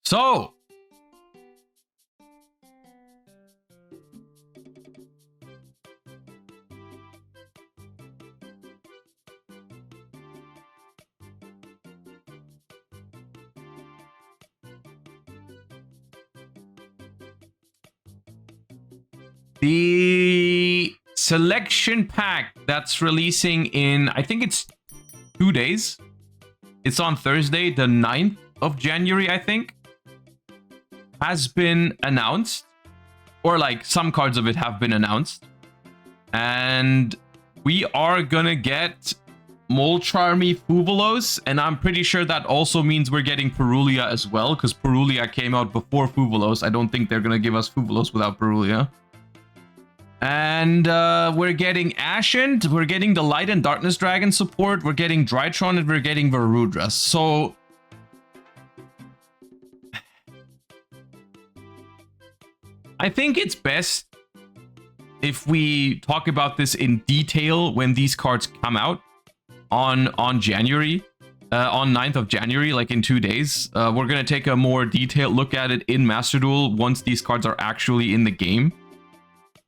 So, the selection pack that's releasing in, I think it's 2 days. It's on Thursday, the 9th of January, I think, has been announced. Or like some cards of it have been announced. And we are gonna get Mulcharmy Fuvolos, and I'm pretty sure that also means we're getting Perulia as well, because Perulia came out before Fuvolos. I don't think they're gonna give us Fuvolos without Perulia. And we're getting Ascent, we're getting the Light and Darkness Dragon support, we're getting Drytron, and we're getting Verudras. So I think it's best if we talk about this in detail when these cards come out on January, on 9th of January, like in 2 days. We're going to take a more detailed look at it in Master Duel once these cards are actually in the game.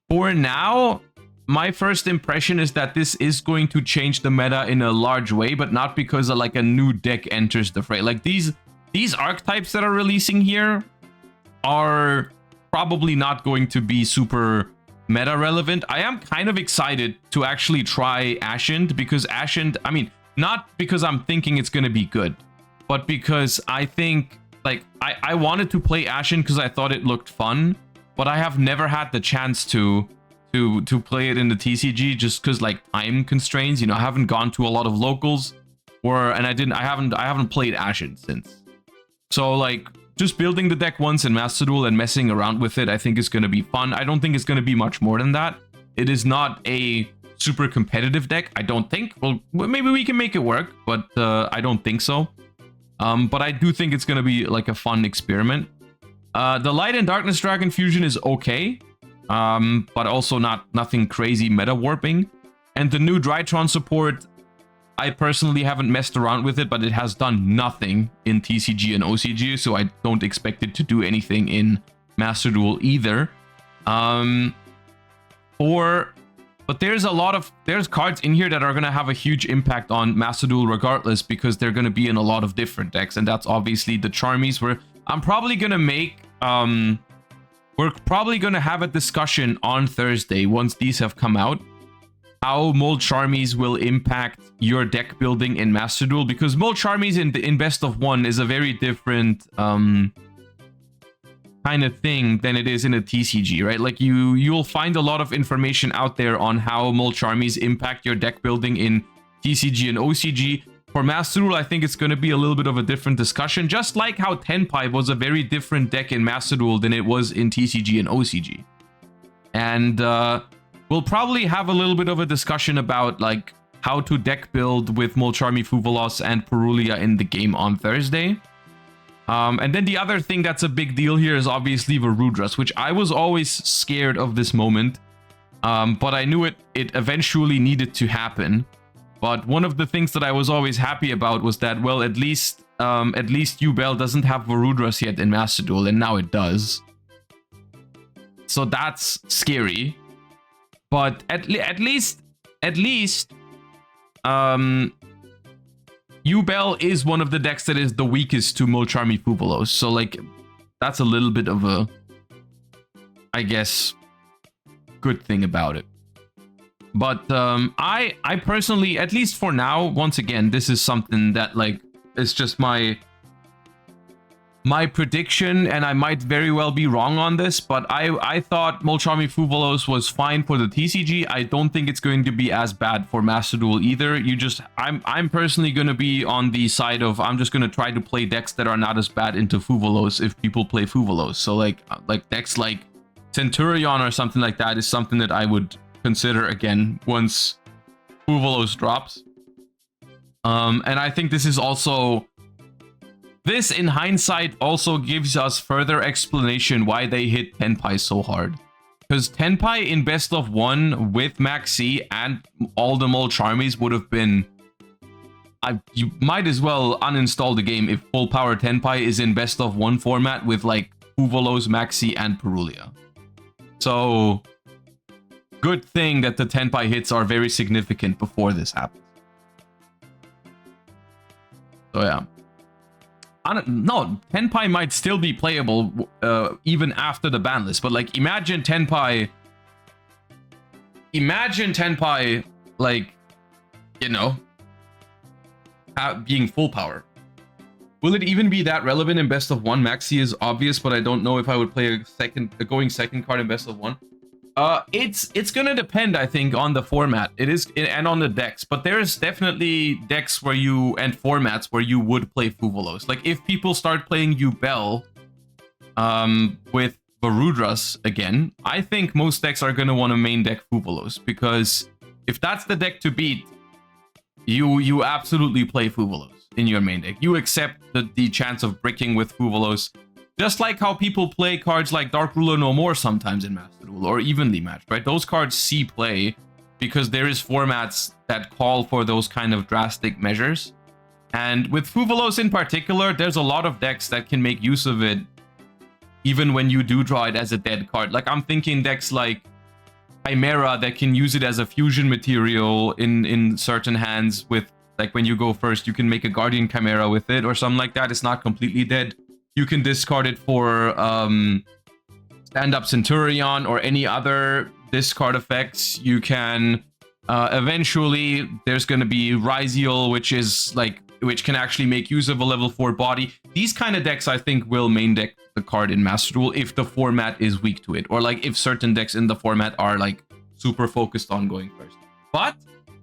For now, my first impression is that this is going to change the meta in a large way, but not because of like a new deck enters the fray. Like these archetypes that are releasing here are probably not going to be super meta relevant. I am kind of excited to actually try Ascent, because Ascent, I mean, not because I'm thinking it's going to be good, but because I think, like, I wanted to play Ascent because I thought it looked fun, but I have never had the chance to play it in the TCG just because, like, time constraints. You know, I haven't gone to a lot of locals, and I haven't played Ascent since. So, like, just building the deck once in Master Duel and messing around with it, I think is going to be fun. I don't think it's going to be much more than that. It is not a super competitive deck, I don't think. Well, maybe we can make it work, but I don't think so. But I do think it's going to be like a fun experiment. The Light and Darkness Dragon fusion is okay, but also nothing crazy meta warping. And the new Drytron support, I personally haven't messed around with it, but it has done nothing in TCG and OCG, so I don't expect it to do anything in Master Duel either. But there's cards in here that are going to have a huge impact on Master Duel regardless, because they're going to be in a lot of different decks, and that's obviously the Charmies, where I'm probably going to make... we're probably going to have a discussion on Thursday once these have come out, how Mulcharmies will impact your deck building in Master Duel, because Mulcharmies in Best of 1 is a very different kind of thing than it is in a TCG, right? Like you'll find a lot of information out there on how Mulcharmies impact your deck building in TCG and OCG. For Master Duel, I think it's going to be a little bit of a different discussion, just like how Tenpai was a very different deck in Master Duel than it was in TCG and OCG. And we'll probably have a little bit of a discussion about like how to deck build with Mulcharmy Fuvolos and Perulia in the game on Thursday. And then the other thing that's a big deal here is obviously Verudras, which I was always scared of this moment, but I knew it eventually needed to happen. But one of the things that I was always happy about was that, well, at least Yugioh doesn't have Verudras yet in Master Duel, and now it does. So that's scary. But at least, Yugioh is one of the decks that is the weakest to Mulcharmy Fuvolos. So, like, that's a little bit of a, I guess, good thing about it. But I personally, at least for now, once again, this is something that, like, is just my prediction, and I might very well be wrong on this, but I thought Mulcharmy Fuvolos was fine for the TCG. I don't think it's going to be as bad for Master Duel either. I'm personally going to be on the side of, I'm just going to try to play decks that are not as bad into Fuvolos if people play Fuvolos. So like decks like Centurion or something like that is something that I would consider again once Fuvolos drops. And I think this is also... This, in hindsight, also gives us further explanation why they hit Tenpai so hard. Because Tenpai in Best of 1 with Maxi and all the Mulcharmies would have been you might as well uninstall the game if full power Tenpai is in best of one format with like Fuvolos, Maxi, and Perulia. So good thing that the Tenpai hits are very significant before this happens. So yeah. No, Tenpai might still be playable even after the ban list, but like imagine Tenpai, like, you know, being full power. Will it even be that relevant in best of one? Maxi is obvious, but I don't know if I would play a going second card in best of one. It's gonna depend, I think, on the format. It is, and on the decks, but there's definitely decks where you, and formats where you would play Fuvolos. Like if people start playing Yugioh with Verudras again, I think most decks are gonna want to main deck Fuvolos, because if that's the deck to beat, you absolutely play Fuvolos in your main deck. You accept the chance of bricking with Fuvolos. Just like how people play cards like Dark Ruler No More sometimes in Master Duel, or evenly matched, right? Those cards see play because there is formats that call for those kind of drastic measures. And with Fuvolos in particular, there's a lot of decks that can make use of it even when you do draw it as a dead card. Like I'm thinking decks like Chimera that can use it as a fusion material in certain hands with, like when you go first, you can make a Guardian Chimera with it or something like that. It's not completely dead. You can discard it for stand-up Centurion or any other discard effects. You can eventually, there's going to be Ryziel, which can actually make use of a level 4 body. These kind of decks, I think, will main deck the card in Master Duel if the format is weak to it, or like if certain decks in the format are like super focused on going first. But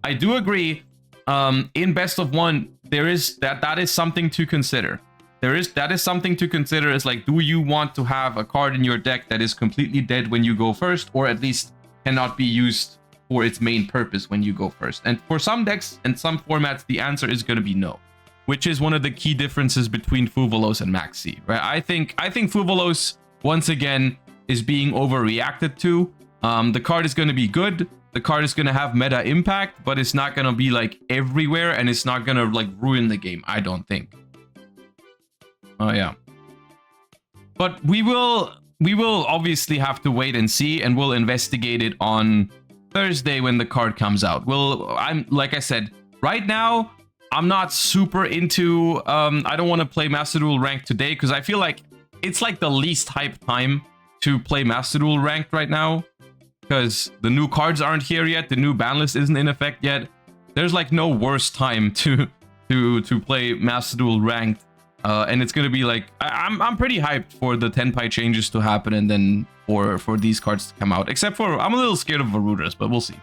I do agree, in best of one, there is that is something to consider. That is something to consider. Is like, do you want to have a card in your deck that is completely dead when you go first, or at least cannot be used for its main purpose when you go first? And for some decks and some formats, the answer is going to be no, which is one of the key differences between Fuvolos and Maxi, right? I think Fuvolos, once again, is being overreacted to. The card is going to be good. The card is going to have meta impact, but it's not going to be like everywhere, and it's not going to like ruin the game, I don't think. Oh yeah, but we will obviously have to wait and see, and we'll investigate it on Thursday when the card comes out. Like I said, right now I'm not super into I don't want to play Master Duel Ranked today because I feel like it's like the least hype time to play Master Duel Ranked right now, because the new cards aren't here yet, the new ban list isn't in effect yet. There's like no worse time to play Master Duel Ranked. And it's gonna be like, I'm pretty hyped for the Tenpai changes to happen, and then for these cards to come out. Except for, I'm a little scared of Verudras, but we'll see.